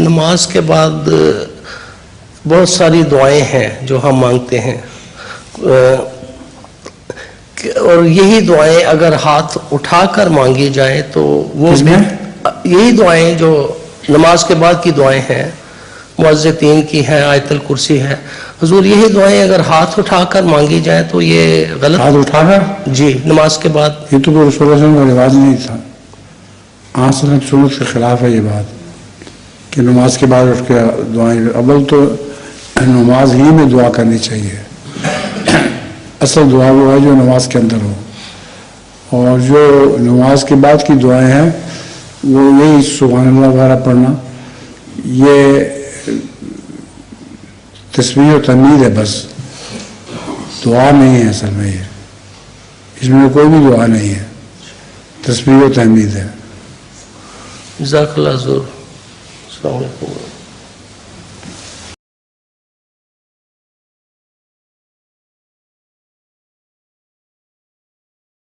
نماز کے بعد بہت ساری دعائیں ہیں جو ہم مانگتے ہیں، اور یہی دعائیں اگر ہاتھ اٹھا کر مانگی جائیں تو وہ یہی دعائیں جو نماز کے بعد کی دعائیں ہیں، معوذتین کی ہے، آیت الکرسی ہے، حضور یہی دعائیں اگر ہاتھ اٹھا کر مانگی جائیں تو یہ غلط؟ ہاتھ اٹھا کر؟ جی، نماز کے بعد۔ یہ تو کوئی رسول اللہ صلی اللہ علیہ وسلم کا رواج نہیں تھا، آپ صلی اللہ علیہ وسلم سنت کے خلاف ہے یہ بات کہ نماز کے بعد اٹھ کے دعائیں۔ اول تو نماز ہی میں دعا کرنی چاہیے، اصل دعا وہ ہے جو نماز کے اندر ہو، اور جو نماز کے بعد کی دعائیں ہیں وہ یہی سبحان اللہ وغیرہ پڑھنا، یہ تسبیح و تحمید ہے، بس دعا نہیں ہے اصل میں، یہ اس میں کوئی بھی دعا نہیں ہے، تسبیح و تحمید ہے۔ جزاک اللہ حضور، السلام علیکم۔